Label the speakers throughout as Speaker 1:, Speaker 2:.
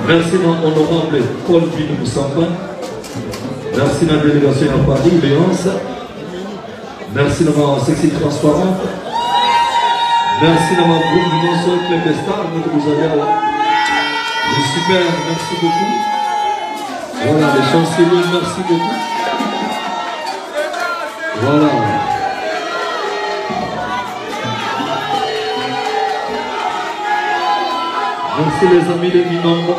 Speaker 1: Merci mon honorable Paul Binou Moussamba. Merci la délégation à Paris, Léonce. Merci de ma sexy transparente. Merci de ma groupe d'union sur le Clépestar. Vous avez les super, merci beaucoup. Voilà, les chanceliers, merci beaucoup. Voilà. Merci les amis de Minombo.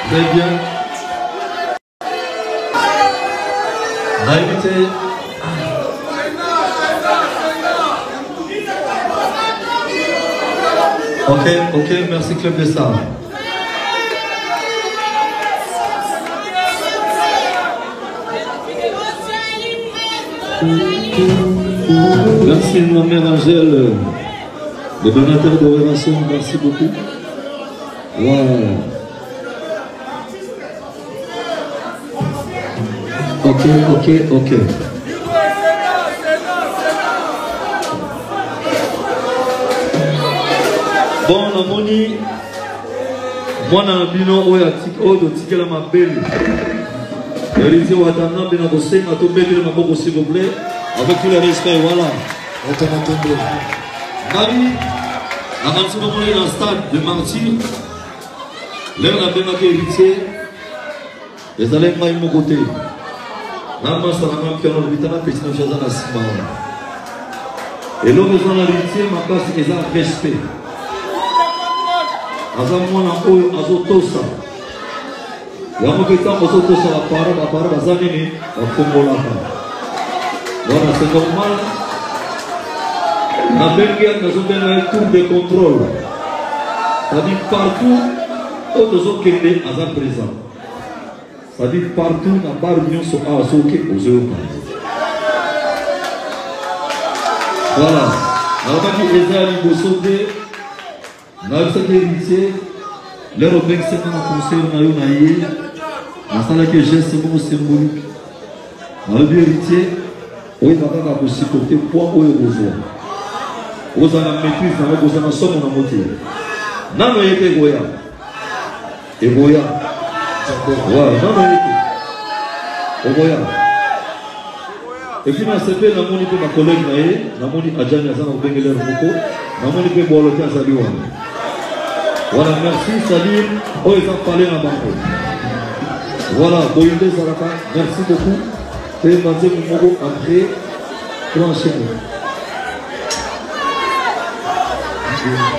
Speaker 1: Très bien. Invité. Ok, merci Club de Star. Merci ma mère Angèle, le donateur d'oration, merci beaucoup. Voilà. Ok. Bon, la moni, moi, dans le bilan, où il y a un ticket à ma belle. Réalisé au Atana, bien à bosser, à tout belle, s'il vous plaît, avec tout le respect, voilà. Marie, avant ce moment, dans le stade de martyr, là, on a bien marqué héritier, les allègres de mon côté. Là, moi, ça va même faire un vital, puis sinon, j'ai un assis. Et là, nous avons l'héritier, ma place, c'est un respect. Azamwana oyo azotosa yamukita azotosa la parole bazanini bakombolaka. Voilà, c'est normal. Na Belgique nous avons un tour de contrôle, c'est-à-dire partout où nous avons à présent, c'est-à-dire partout na bar union so azoke aux Européens. Voilà, na qui les a libosodé. Nous avons cet héritier, leur obéissance à la conseil, nous avons que geste symbolique. Nous avons héritier, oui, nous avons supporter poids ou besoin. Vous avez la maîtrise, vous avez la somme en moitié. Nous avons été Goya. Et Goya. Voilà, nous avons été. Goya. Et puis, nous avons fait la monnaie de ma collègue, la monnaie Adjani Azan au Benguele Moko, la monnaie de Boloté Azaliwan. Voilà, merci Salim. Oh, ils ont parlé en bas. Voilà, Boyinde Zaraka, merci beaucoup. Et Mazé Momo après, pour enchaîner.
Speaker 2: Thank you.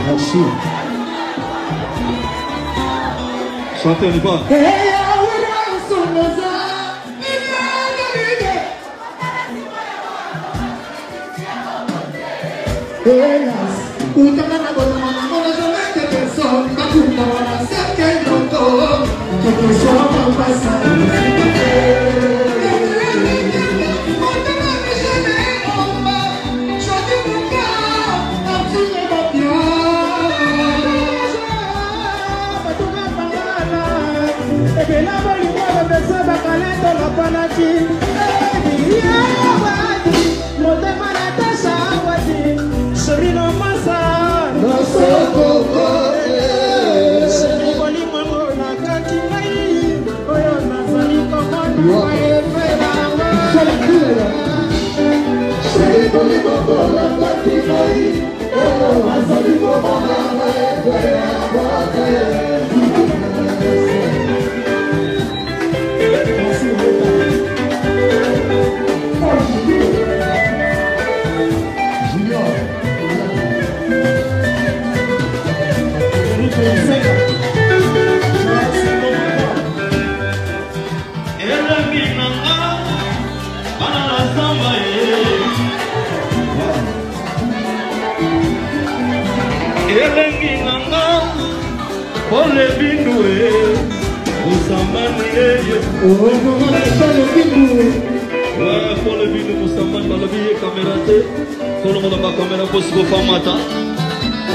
Speaker 2: Merci.
Speaker 1: Chantez, on y va.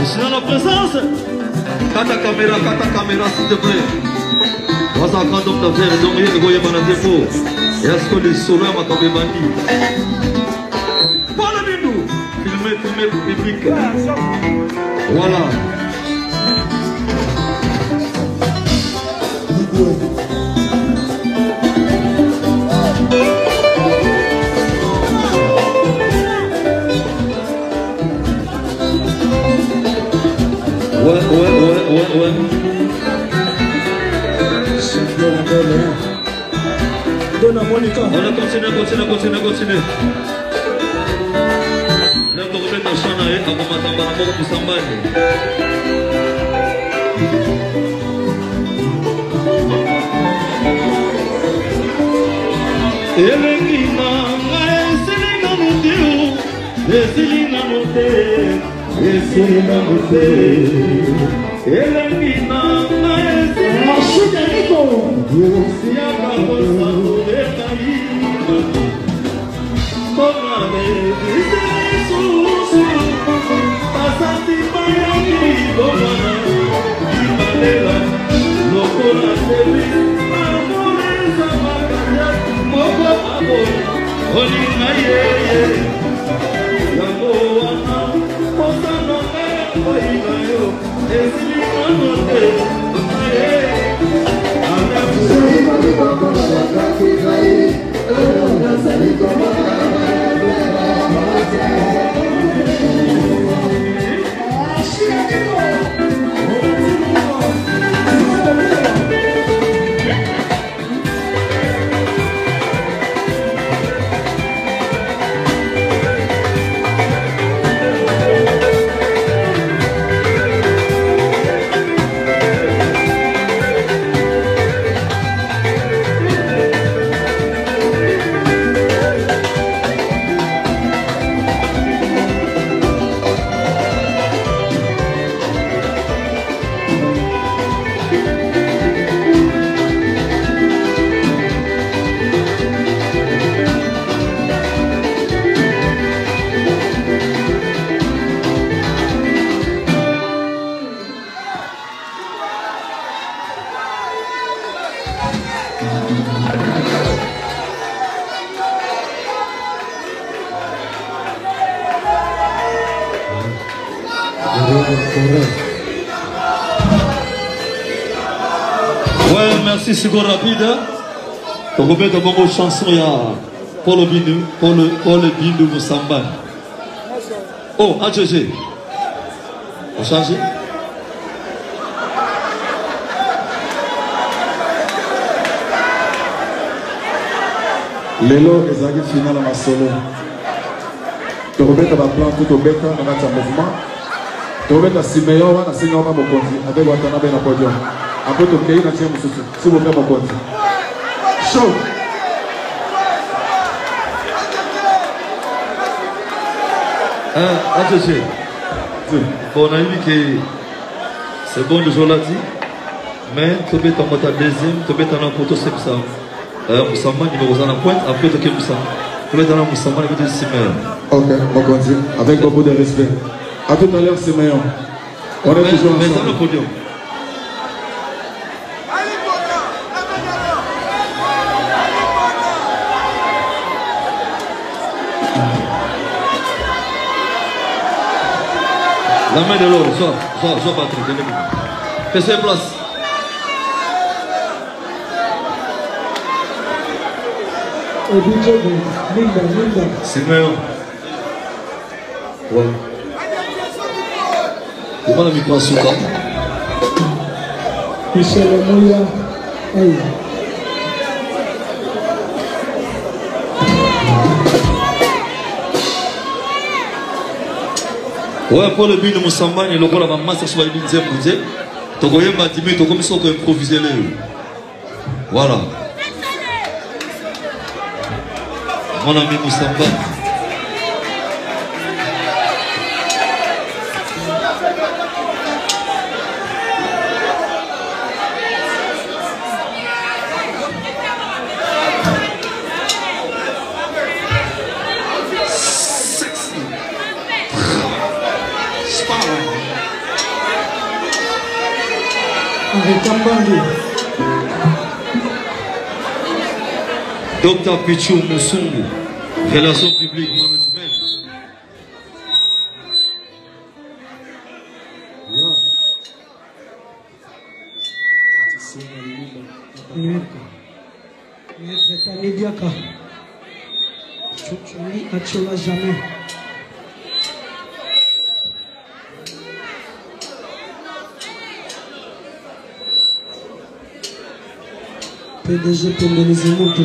Speaker 1: Sinon la présence, kata caméra s'il te plaît. On s'en prend donc d'affaires, donc il y a des goyes dans la défaut. Et est-ce que les solos m'ont quand même bandit? Pour le bidou, filmer pour le public. Voilà. Ouais.
Speaker 2: Donne à Monica.
Speaker 1: On a continué. Là, on remet dans Chana et on va m'attendre pour s'emballer. Ouais, merci, c'est rapide. Donc, on met de bonnes chansons, il y a Paul Bindou Moussamba. Oh, AGG. On change?
Speaker 2: Lelo ezali final na solo. Tokobeta ba plan tout obeta na kati ya mouvement. mettre Simeon, on a signé mon compte avec Watanabe dans le podium. Après, tu as un tiers, s'il vous plaît, mon compte. Chaud.
Speaker 1: Attention. Bon, on a dit que c'est bon le jour là dit, mais tu peux t'en mettre deuxième, tu peux t'en emporter c'est ça. Moussamba numéro 1 en pointe, après tu peux Moussamba. Tu peux t'en emporter Moussamba et tu Simeon.
Speaker 2: Ok, on continue avec beaucoup de respect. À tout à l'heure, Simeon. On est toujours ensemble.
Speaker 1: Mais dans le podium. La main de l'autre, soit Patrick, fais place. Simeon. Ouais. Tu vois le micro à Souka.
Speaker 3: Michel Mouya.
Speaker 1: Ouais, pour le but de Moussamba, il y a le la masse sur le but de Moussé. Tu vois, tu as comme ça qu'on improvise. Voilà. Mon ami Moussamba. Dr Pichou Moussoungou, Relations publiques, management.
Speaker 3: Maître Tani Diaka. Chouchouli Achola jamais. PDG Pembelezi Moto.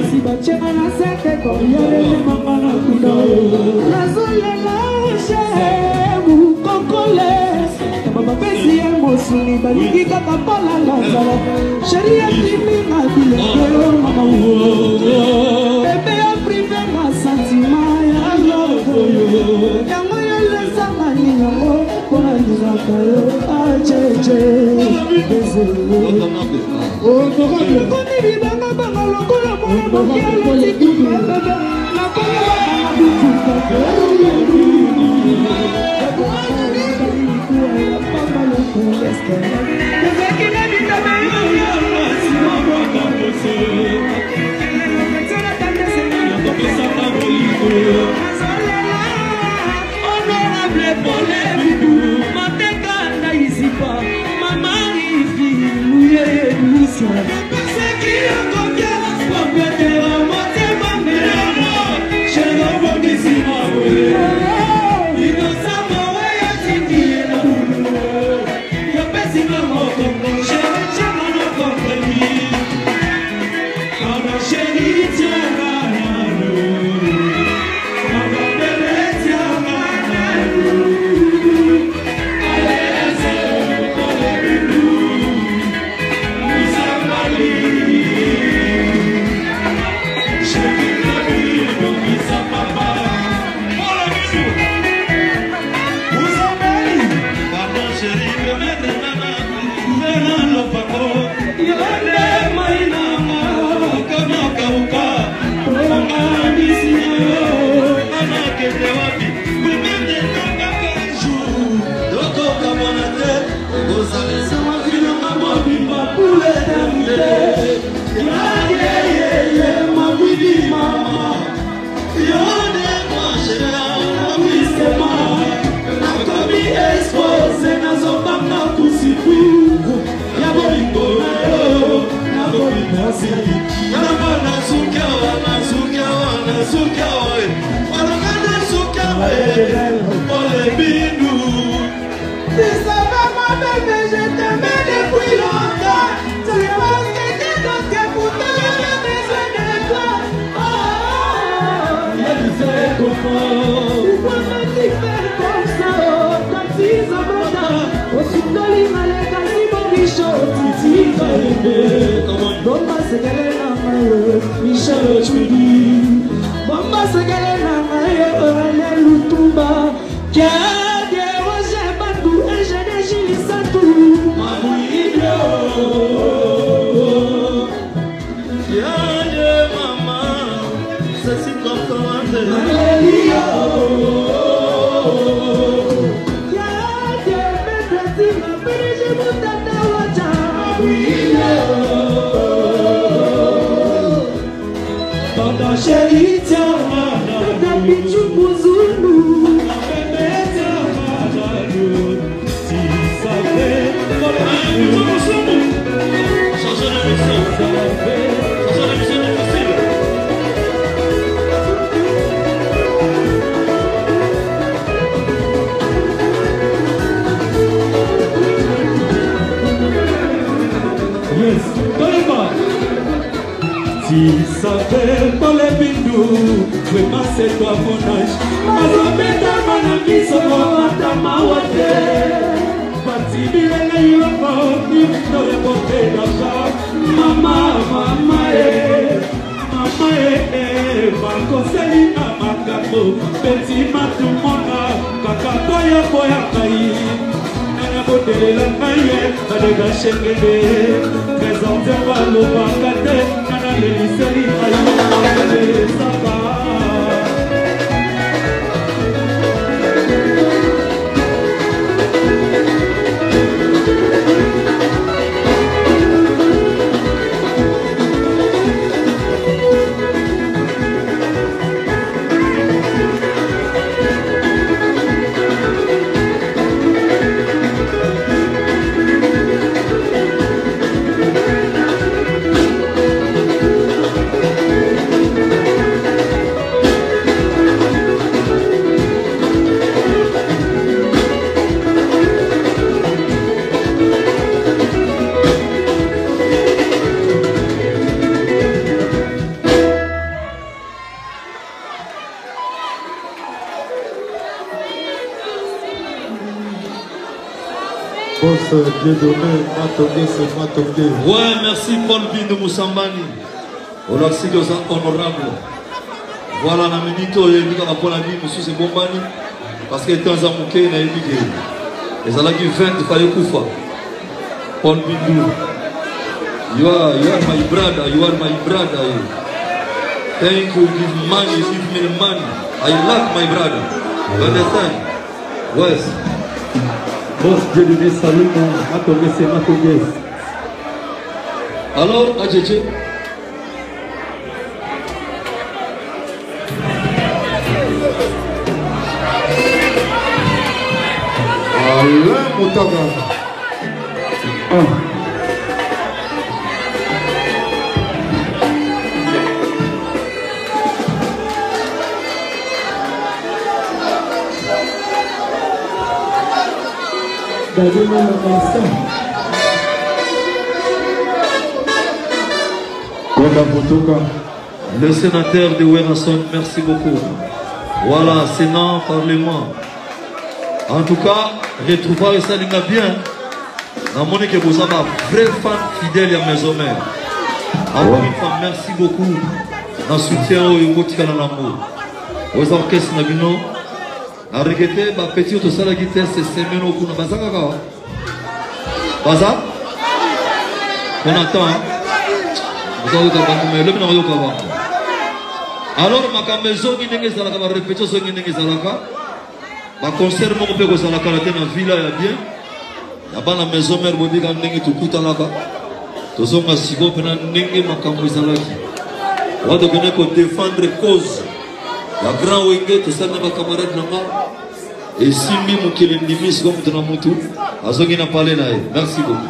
Speaker 3: Si bachema na seke, koyale mama na kudo. balingi kaka palanga nzala sheri etimi na bilenge mama bebe ya prive na santima ya lokoyo yango yolesangani yango mpona lingaka yo ajeje okoni libanga banga lokola mwana mokialetikiebebe nakola bakanga bituka honorable pole matekanda isipa mama ifi muye lusa seki akokia spoketera motema meramo shelo bokisima we inosama we yatindiela yo pesima moko shelo chama no kompani ana sheli tiara
Speaker 2: Boss Dieudonné, Matogué, c'est Matogué.
Speaker 1: Ouais, merci Paul Bin de Moussambani. On a aussi des honorables. Voilà, on a mis tout le monde pour la vie, monsieur c'est Bombani. Parce que dans un bouquet, il a émigré. Et ça l'a dit 20, il fallait Koufa. Paul Bin. You are my brother, you are my brother. Thank you, give money, give me the money. I like my brother. You understand? Yes.
Speaker 2: Boss Dieudonné, salut mon Matogué, c'est Matogué.
Speaker 1: Alors, Adjeje.
Speaker 2: Alain Moutaga.
Speaker 1: Le sénateur de Werrason, merci beaucoup. Voilà, Sénat, Parlement. En tout cas, retrouver ça bien. Dans mon équipe, vous avez un vrai fan fidèle à Maison Mère. Encore une fois, merci beaucoup. Dans soutien au Yogotika dans l'amour. Aux orchestres, Nabino. A regretté, petit autre salle qui teste ces semaines au Kuna Bazaka. Baza? On attend. Vous avez le alors, ma maison qui n'est pas la répétition qui n'est pas la concert, mon père, vous allez la villa, bien. La bonne maison, mère, vous dites que vous tout coûte à la bas. Tous on a si bon, pendant n'engue ma camouizalaki. On va devenir pour défendre cause. La grande wenge, tout ça, ma camarade Nama. Et si mi qui est l'ennemi, comme tu n'as pas tout, à ce qu'il n'a pas l'air. Merci beaucoup.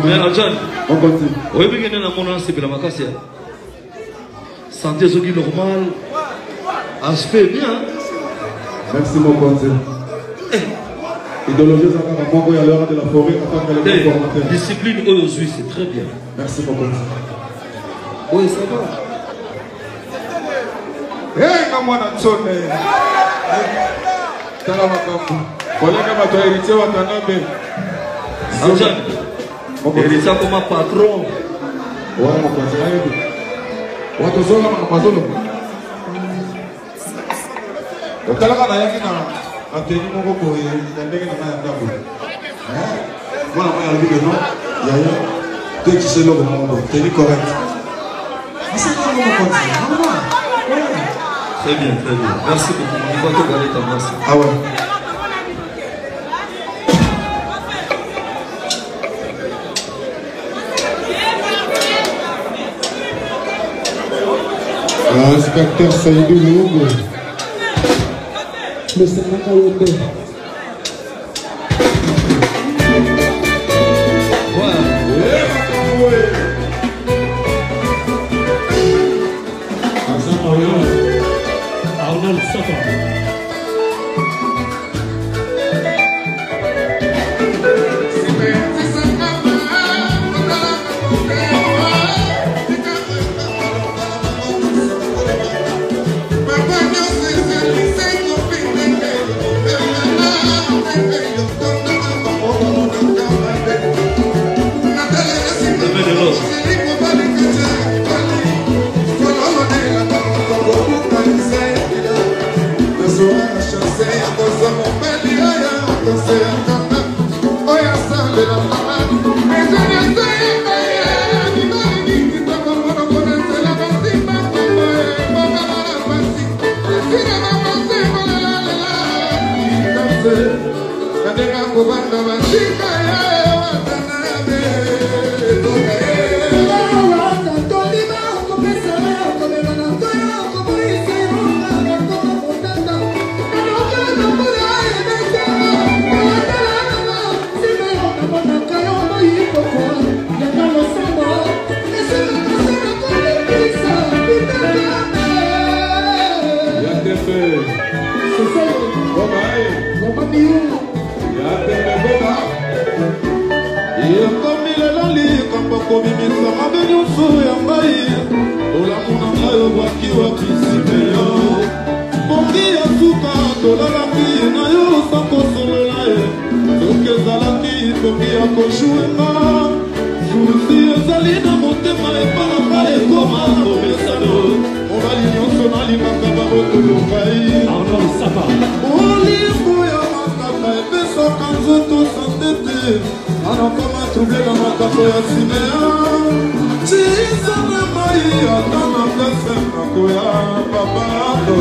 Speaker 1: Mais Adjan, on continue. Oui, mais il y a mon ancien la vacation. Santé qui normal. Aspect bien.
Speaker 2: Merci mon conseil. Idéologie, ça va m'envoyer à l'heure de la forêt.
Speaker 1: Discipline aujourd'hui, c'est très bien.
Speaker 2: Merci mon conseil.
Speaker 1: Oui, ça va.
Speaker 2: Hey, comment on a sonné? T'as la macabre. Collègue, ma toi héritier, on t'en a bien.
Speaker 1: Adjan. Héritier comme un patron.
Speaker 2: Ouais, mon conseil. On te sonne, mon patron. Le talaka na yaki na ateni moko boye ya ndenge na ya ndako. Voilà, moi je dis que non, il y a deux qui se lèvent au monde, c'est correct.
Speaker 1: C'est bien, très bien. Merci beaucoup. Il faut te garder ta place.
Speaker 2: Ah ouais. L'inspecteur Saïdou Loubou. Le Sénat Ayoté.
Speaker 3: Arnold Satan.
Speaker 2: komimisa mabe nyonso ya ngai olamu na ngai obwaki wapisime yo bongi ya suka tolalaki na yo sakosolola ye soki ezalaki bongi ya kojuenga susi ezali na motema epalaka ekoma komesano mobali nyonso nalingaka babotolo ngai olimbo ya makaka epesaka nzoto sante te anakoma trouble na makambo ya simea tisana mai ata na plese nakoya babato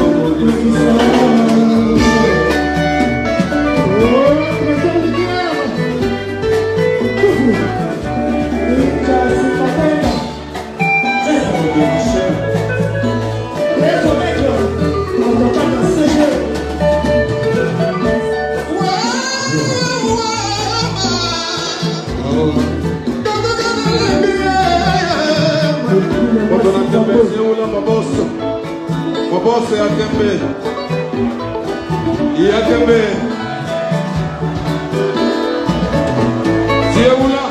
Speaker 2: Mabose Yakembe Zieula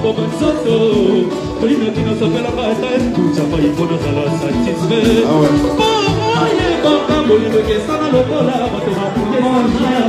Speaker 3: Como biso tolinaki nasapelaka ata etucaka ipona zala satisfait oyebaka bolingo ekesana lokola bato bapungesaa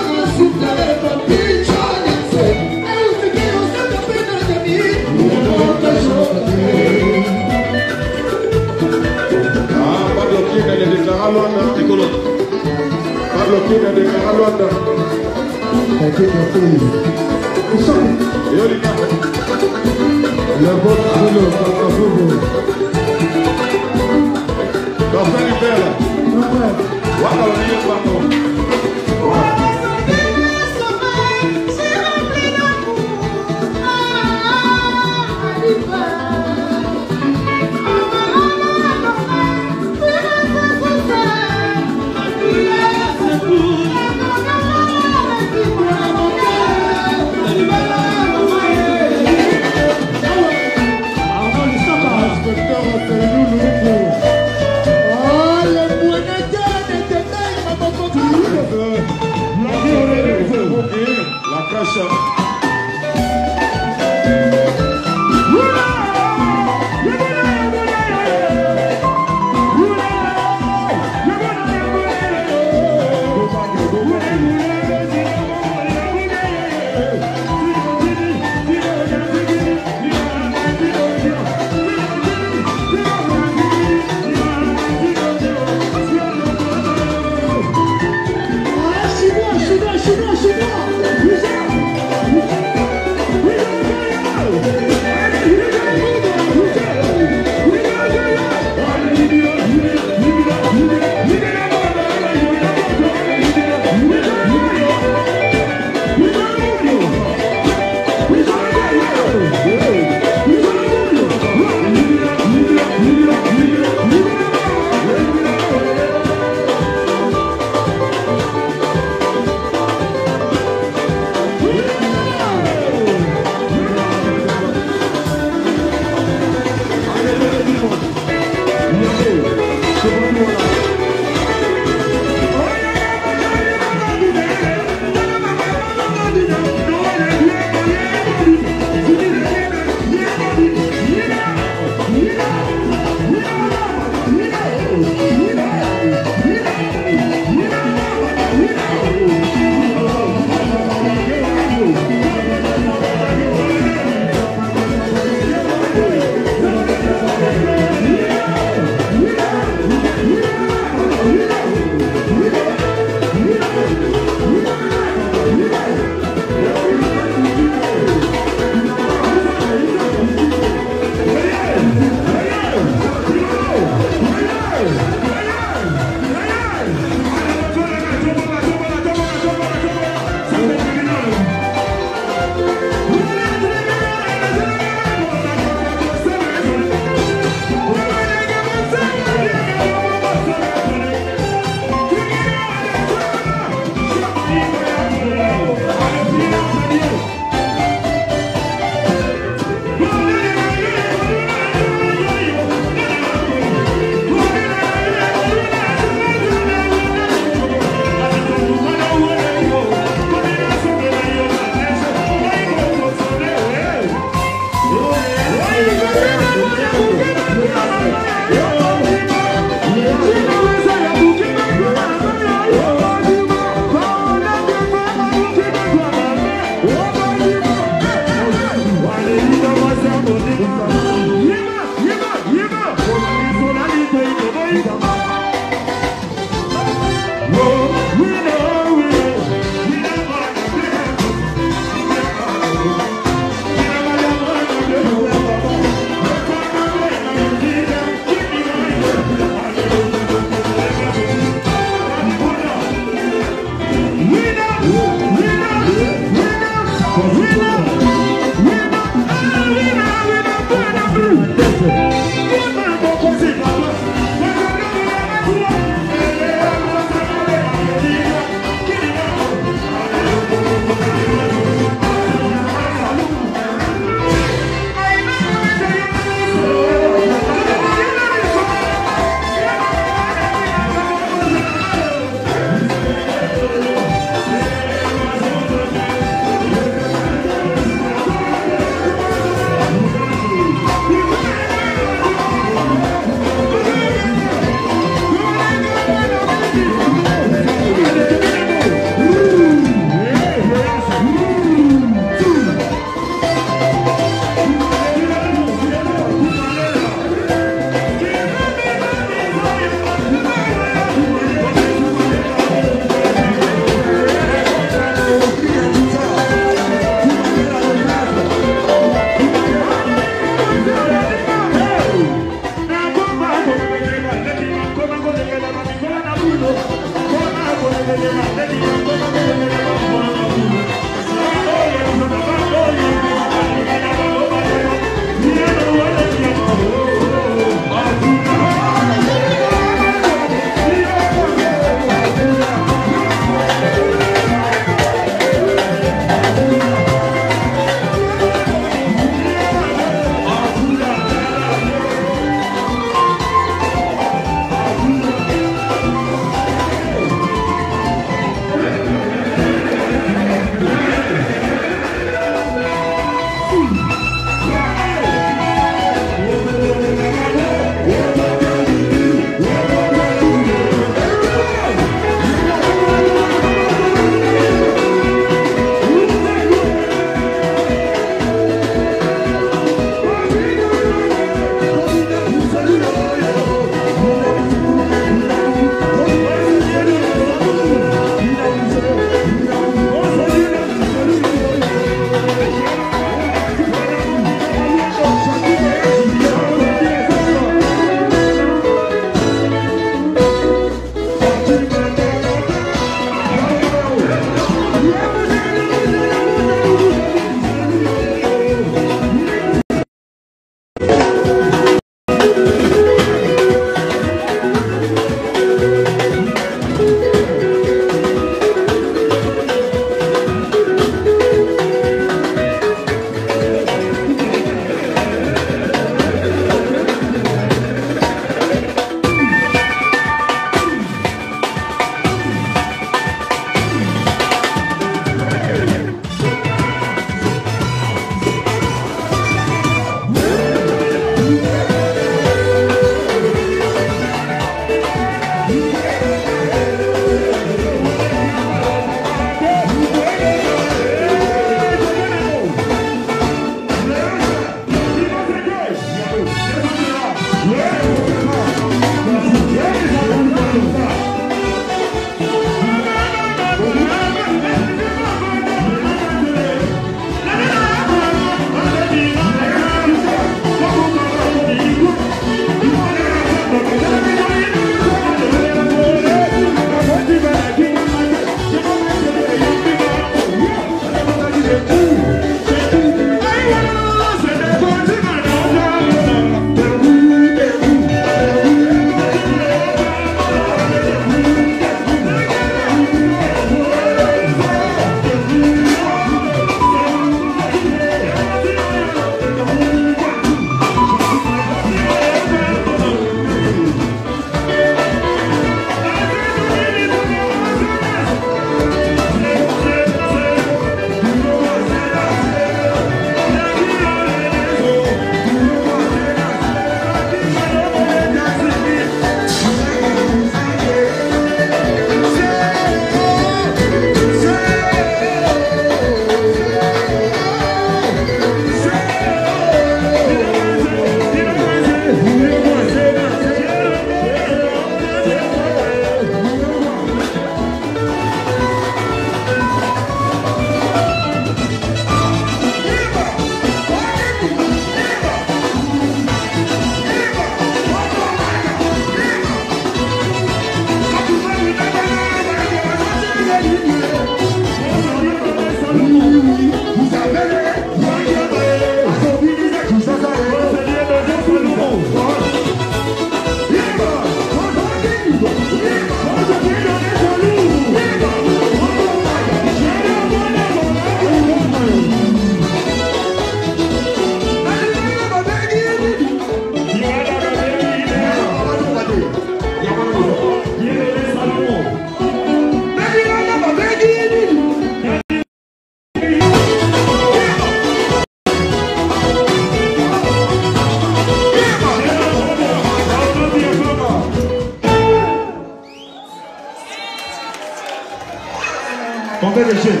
Speaker 2: Combien de jeux?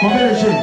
Speaker 2: Combien de jeux?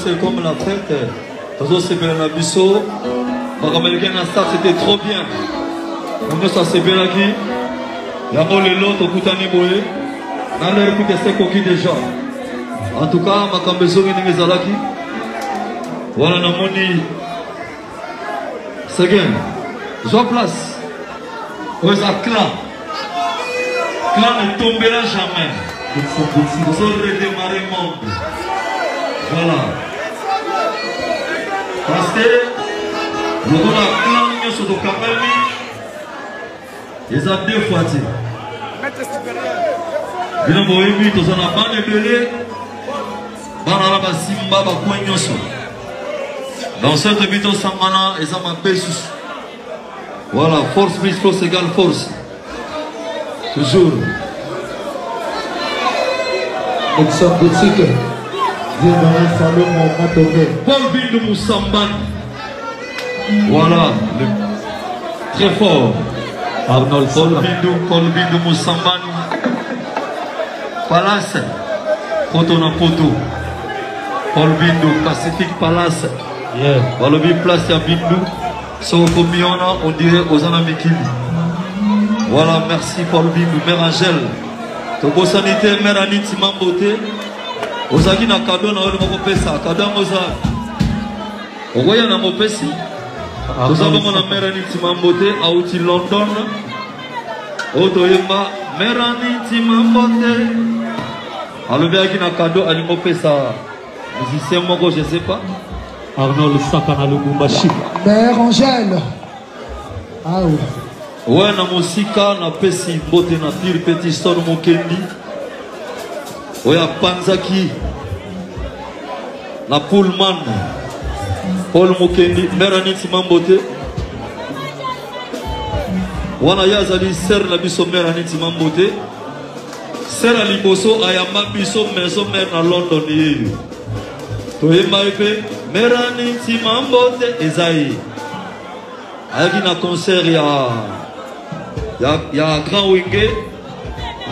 Speaker 1: C'est comme la fête. C'était trop bien. On ça c'est bien aquí. La mole l'autre au Koutani Boé. Dans l'air que c'est coquille déjà. En tout cas, ma cambezo est Zalaki. Voilà, la moni. C'est bien. J'en place. Où est ça clan? Clan ne tombera jamais. Nous allons redémarrer le monde. Voilà. Parce que nous avons un clan sur le Kamelmi. Ils ont deux fois. Bien moïmi, nous avons un ban de belé. Banaraba Simba Bakwenyoso. Dans cette vidéo, Samana, ils ont un pesus. Voilà, force plus force égale force. Toujours.
Speaker 2: Exemple boutique. Viens dans un salon, mon matoué.
Speaker 1: Paul Bill de Moussamban. Voilà, très fort.
Speaker 3: Arnold
Speaker 1: Kolbindou Moussambani Palace Poto na Poto Kolbindou Pacific Palace Balobi place à Bindou Soko Miona on dirait Ozana Mikili. Voilà, merci Kolbindou, Mère Angèle Togo Sanité, Mère Aniti Mambote Ozaki na cadeau na olo mopesa cadeau moza Ogoya na mopesi Tozaba mona Mère Aniti Mambote Auti London Otoyemba Mère Aniti Mambote Alobiaki na cadeau ali mopesa musicien moko je sais pas
Speaker 3: Arnold Sakana Lubumbashi
Speaker 4: Mère Angèle. Ah oui.
Speaker 1: Ouais, na musika na pesi mbote na pire petit son mokendi. Ouais, Panzaki na Pullman. Paul Mokendi, Meraniti Mambote. Wana yazali ser la biso Meraniti Mambote. Ser a liboso ayamba biso maison mère na London yeyo. Toyemba epe Meraniti Mambote Ezaï. Ayaki na concert ya Grand Wenge.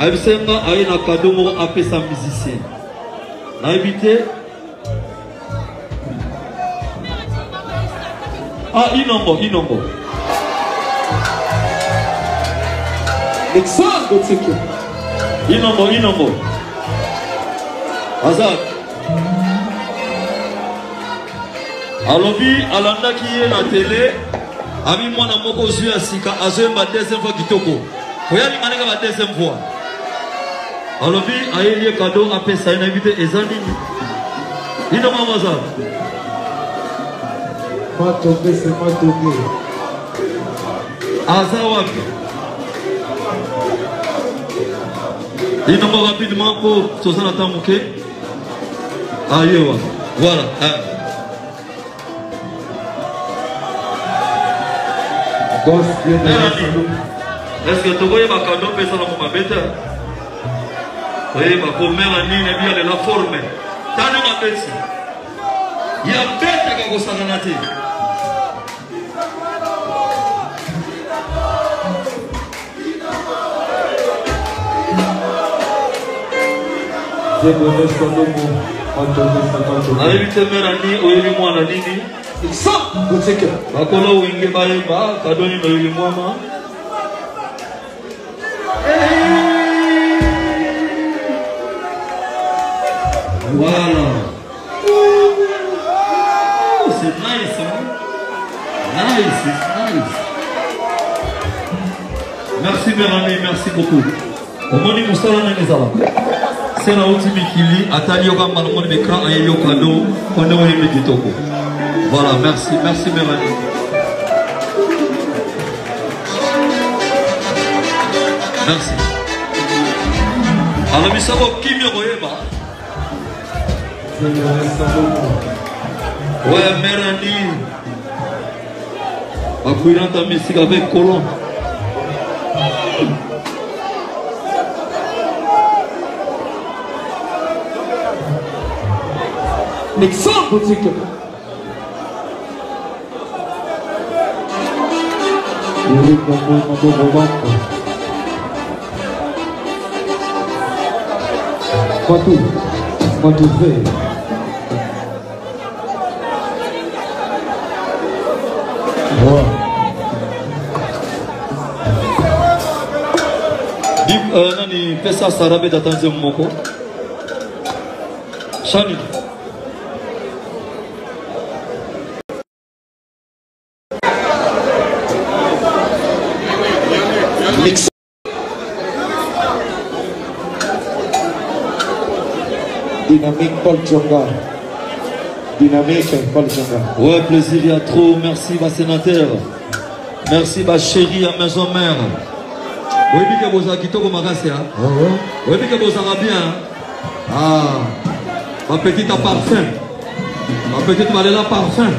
Speaker 1: Abisenga aye na cadeau mo apesa musicien. Na évité. Ah, Inombo. Inombo. Azad. Alobi alanda qui est la télé. Ami moi na moko zui asika azemba deuxième fois kitoko. Koyali maneka ba deuxième fois. Alobi ayelie cadeau apesa ina invité ezani. Inombo Azad.
Speaker 4: Pas tombé, c'est pas tombé.
Speaker 1: Azawapi. Il nous rapidement pour Sosana Tamouké. Aïe, voilà. Est-ce que tu vois ma cadeau pesa na mon bête? Oui, ma commère ni ne bien de la forme. Tane ma bête. Il y a bête qui a gosanate. Alivite merani oyeli mwana nini? Bakolo winge bayeba kadoni no oyeli mwana. Voilà. C'est nice, hein? Nice, it's nice. Merci Merani, merci beaucoup. Omoni musala na nezala. C'est la ultime Mikili, Atali Yoga Malmon Bekra et Yokado, on est au Kitoko. Voilà, merci Mélanie. Merci. Alors, nous savons qui me regarde. Ouais, Mélanie. Accueillant ta musique avec Colomb.
Speaker 4: Nixon boutique. Quoi tu fais?
Speaker 1: Nani pesa sarabe datanze moko. Shani.
Speaker 4: Dynamique Paul Djonga.
Speaker 1: Ouais, plaisir, il y a trop. Merci, ma sénateur. Merci, ma chérie, à maison mère. Oui, bien que vous avez quitté comme magasin. Oui, bien que vous avez bien. Ah, ma petite à parfum. Ma petite Maléla parfum.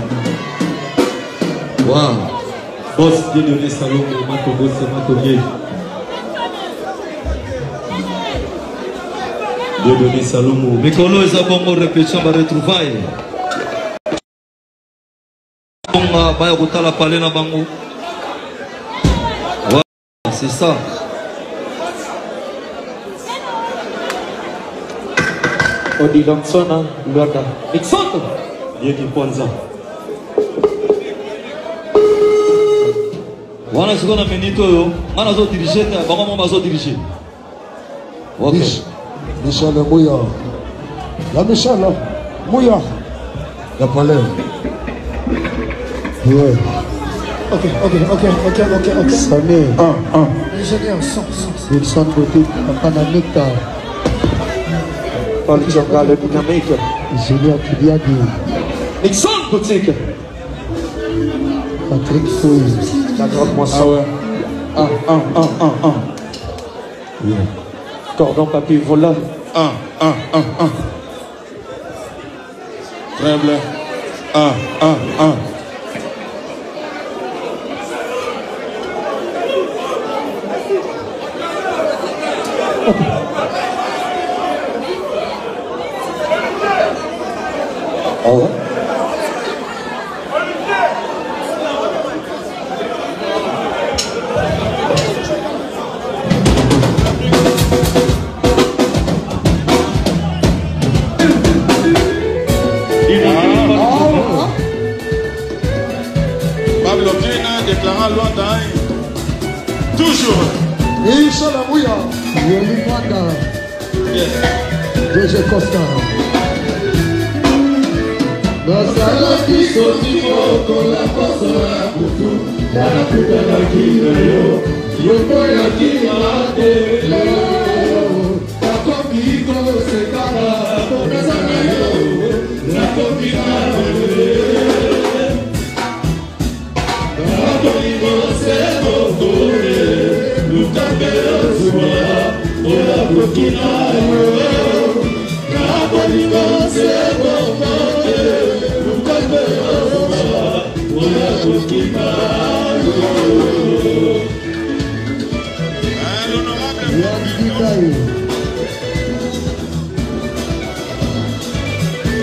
Speaker 1: Waouh.
Speaker 3: Boss Dieudonné Salomo, Matobo, c'est Matobier. Dieudonné Salomo.
Speaker 1: Mikolo et Zabongo répétition va retrouver. Bonga, Baya Kutala Palena Bango. c'est ça.
Speaker 4: Odilansona, Luanda. Nixon.
Speaker 1: Yeki Kwanza. Wana siko na minute oyo, ngana zo diriger ta, baba mama zo diriger. OK.
Speaker 2: Michel Mouya. La Michel Mouya. La palais. Ouais. Ok. Sané. Ingénieur, son. Wilson Boutique, Panamita.
Speaker 4: Paul Djonga, le dynamique.
Speaker 2: Julien Kidiadi.
Speaker 4: Nixon Boutique.
Speaker 2: Patrick Fouille.
Speaker 4: La grande moisson.
Speaker 2: Yeah.
Speaker 4: Cordon papier volant.
Speaker 2: Tremble.
Speaker 4: Oh.
Speaker 2: Déclarant Luanda. Toujours. Michel Mouya. Yoli Luanda. DG Costa. Nasala kiso tipo con la cosa la kutu. La puta la kina yo. Yo voy aquí a te leo. La conmigo se cara. Con esa yo. La conmigo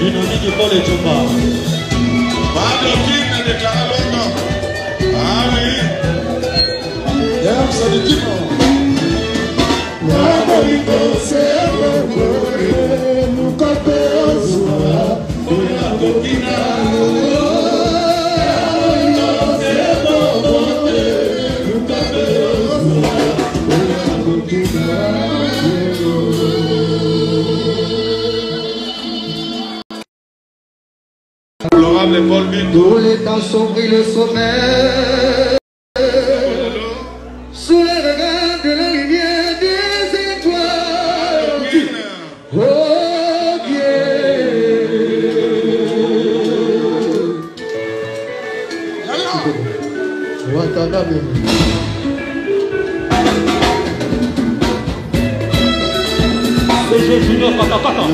Speaker 1: Dynamique pour les Djomba.
Speaker 2: Pablo King déclaré longtemps. Ah oui. C'est le type.
Speaker 3: Tous les temps sont pris le sommeil. Sous les regards de la lumière des étoiles. Oh Dieu. Watanabe.
Speaker 1: CG Junior Patapata.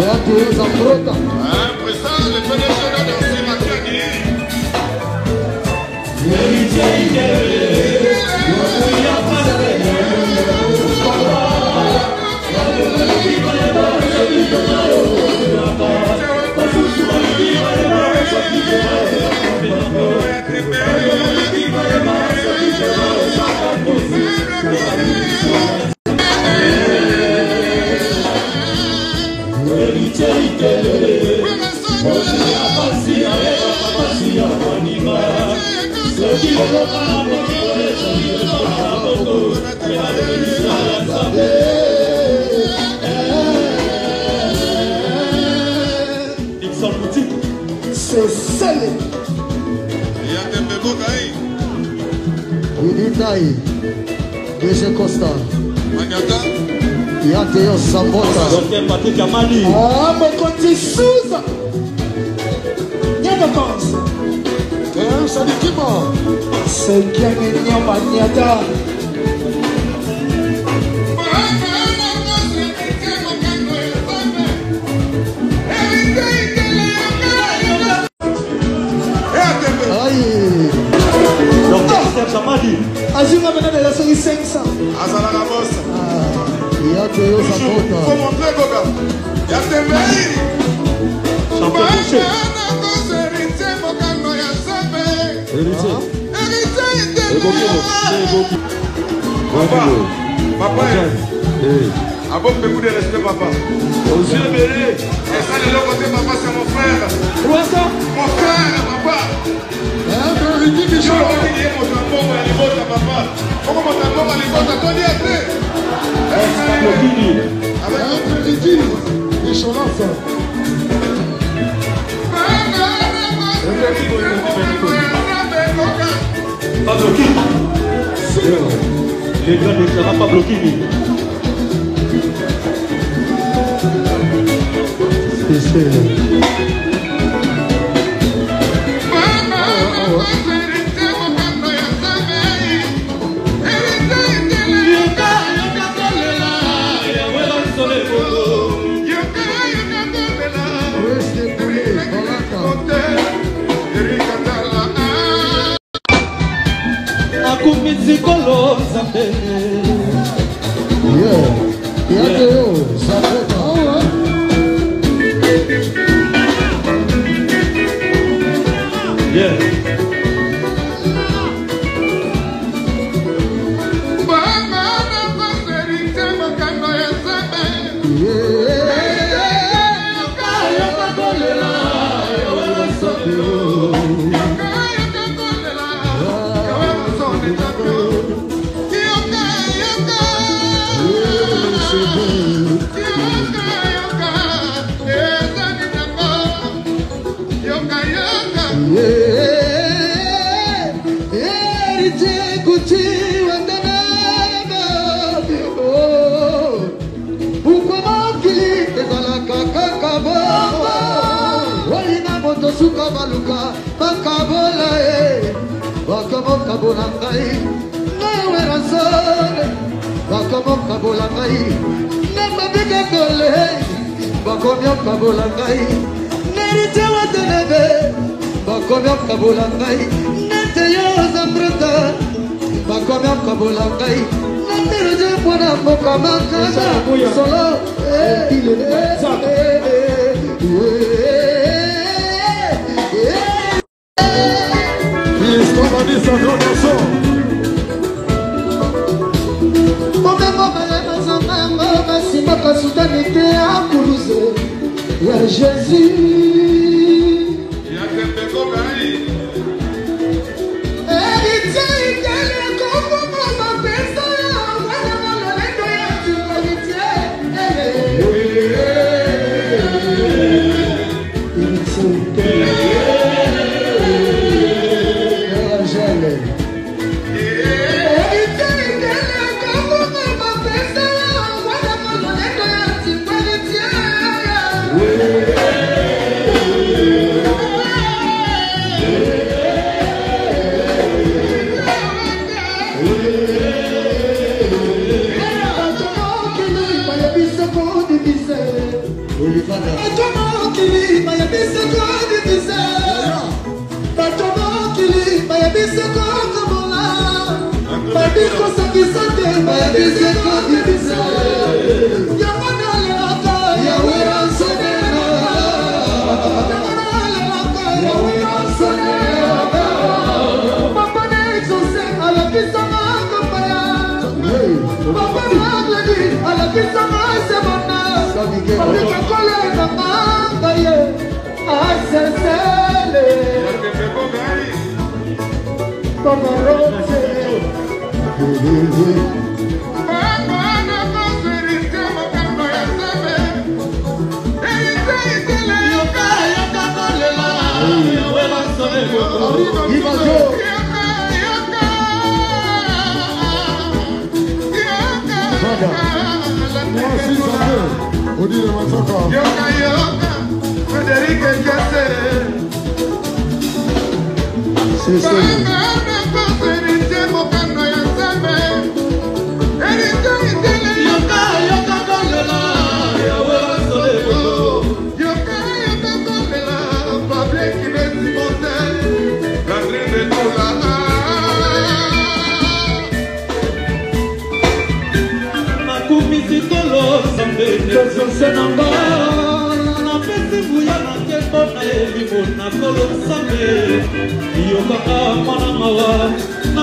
Speaker 2: Le PDG de danser Makani.
Speaker 3: C'est scellé.
Speaker 2: Il y a des bébés gaïs.
Speaker 3: Unitaï. DG Costa.
Speaker 2: Magata.
Speaker 3: Il y a Théo Sambota.
Speaker 1: Docteur Patrick Amali.
Speaker 3: Ah, mon côté Souza. Il y a des vacances.
Speaker 2: Ça dit qui mort?
Speaker 3: C'est bien mignon, Magnata. Aïe.
Speaker 1: Docteur Amali.
Speaker 3: Azuma maintenant de la série 500.
Speaker 2: Azala la bosse.
Speaker 3: Il y a Théo Sambota.
Speaker 2: Faut montrer, Goga. Il y a des mecs.
Speaker 1: Champion de chef.
Speaker 2: Papa, avant beaucoup de respect, papa. Aux yeux mêlés, et ça, de l'autre côté, papa, c'est mon frère.
Speaker 3: Quoi ça?
Speaker 2: Mon frère, papa. Il dit que je suis mon tampon à l'époque, papa. Comment mon tampon à l'époque, t'as dit après? Avec un prédit, les choses.
Speaker 4: Pas bloqué. Les gars ne seront pas bloqués.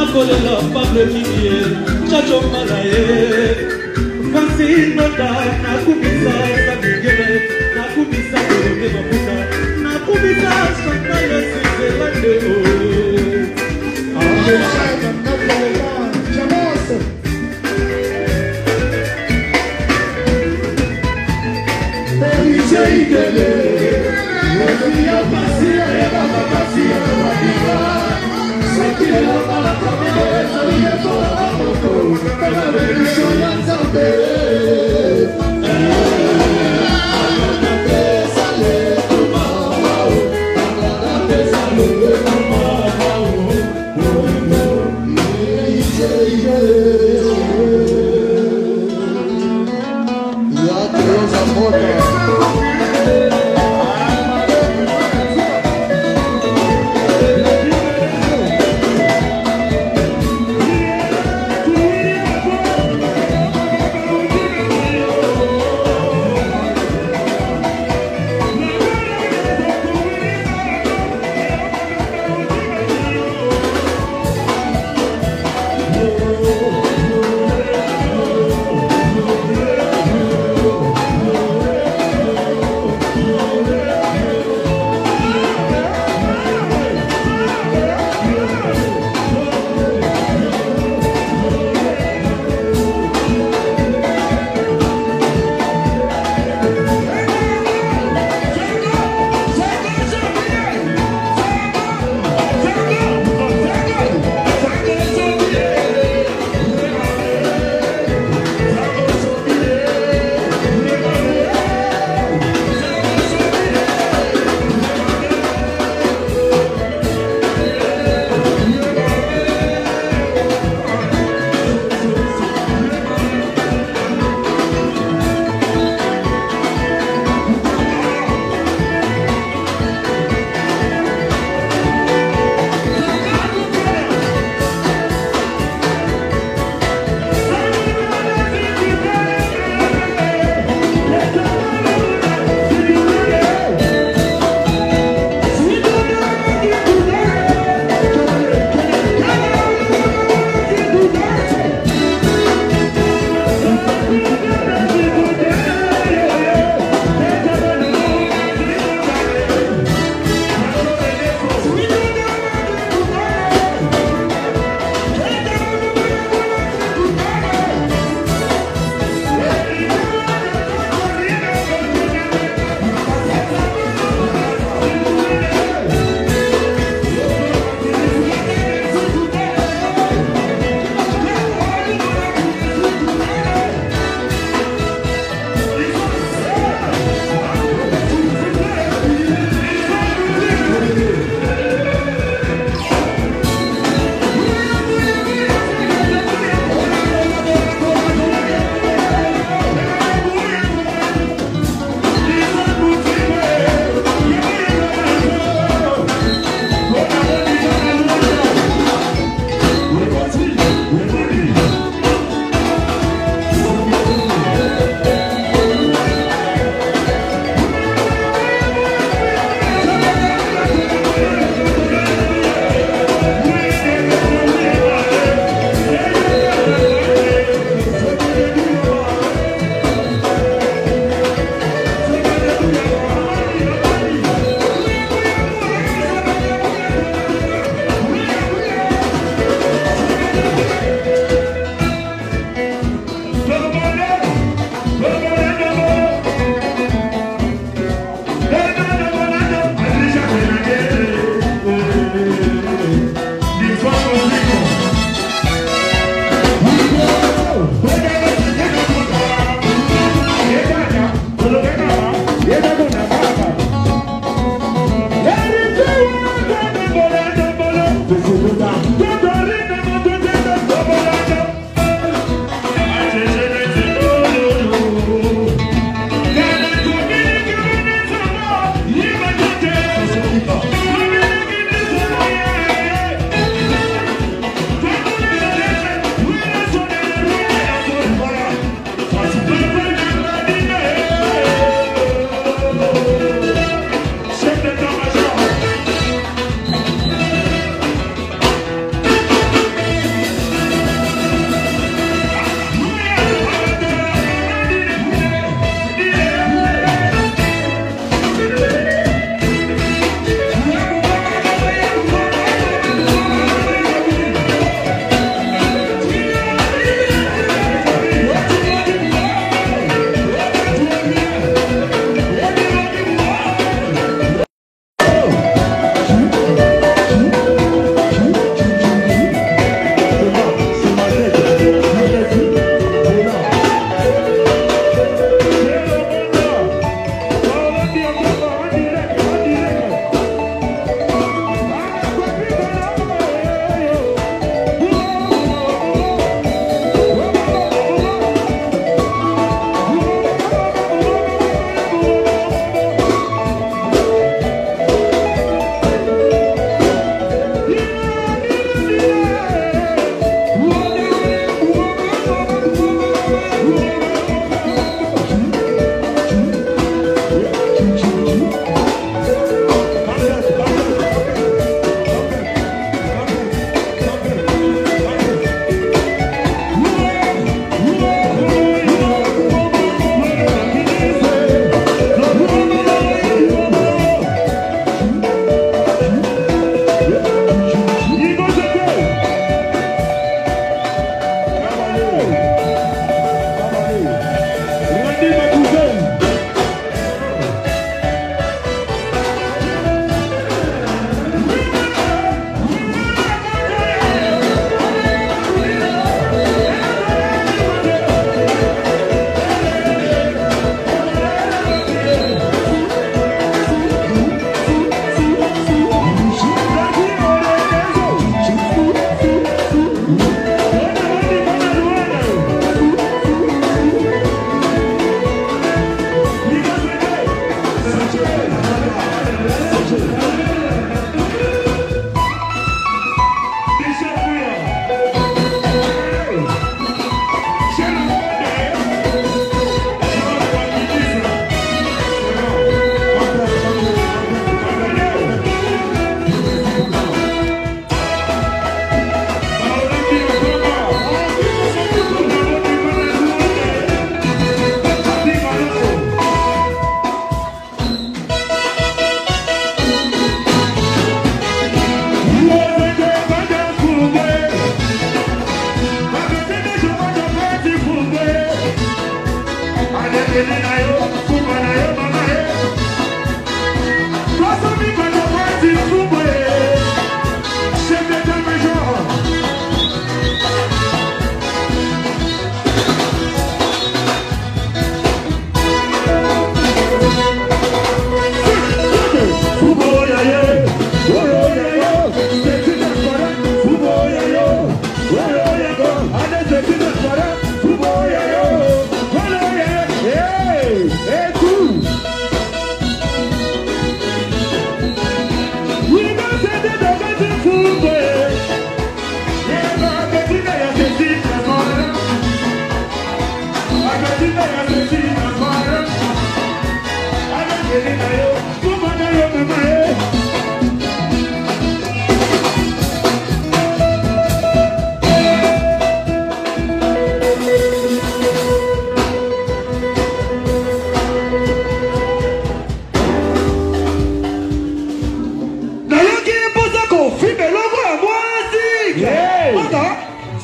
Speaker 4: nakolela Pablo Kinie Chacho Malaye Vasinota nakumisa Sabigele nakumisa Doroke Maputa nakumisa Santale Sizelande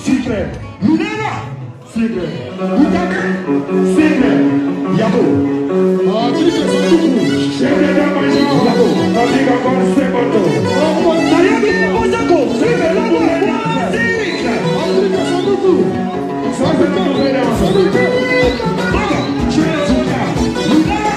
Speaker 2: Secret. Lunena. Secret. Utame. Secret. Yabo. Tu sais ça tout. Secret de major. Yabo. Nabiga con secondo. Nayabi Ozako. Secret la Lunena. Secret. Afrika Sanduku. Sanduku. Sanduku. Baba. Chezuka. Lunena.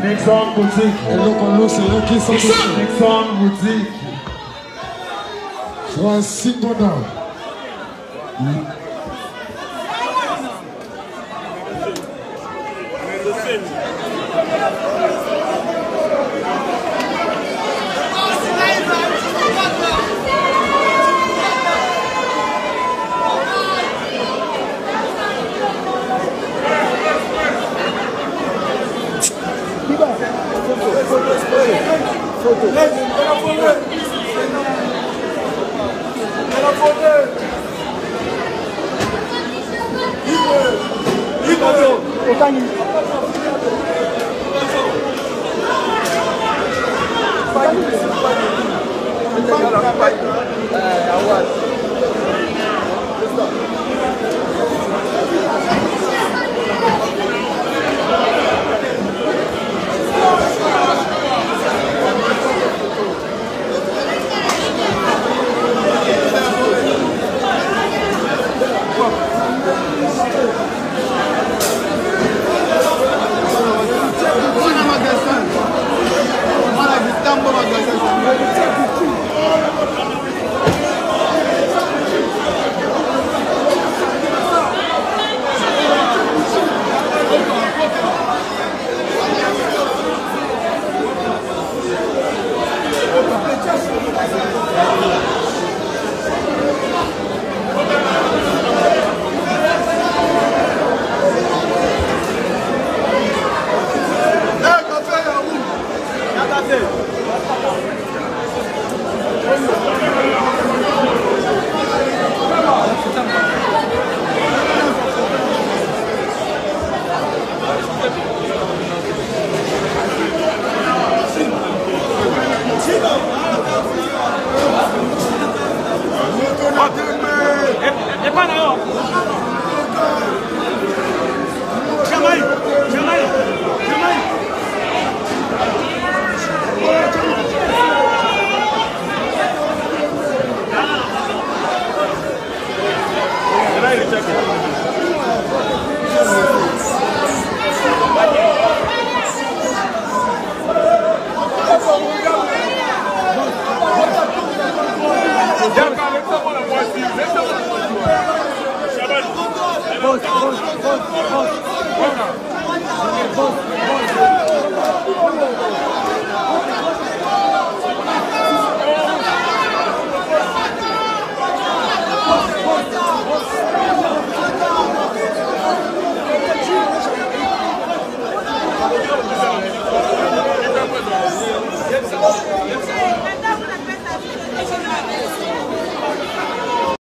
Speaker 5: Nexon Boutique. Et donc on loue, c'est là qui sont Nexon Boutique. Francis Godin. boss.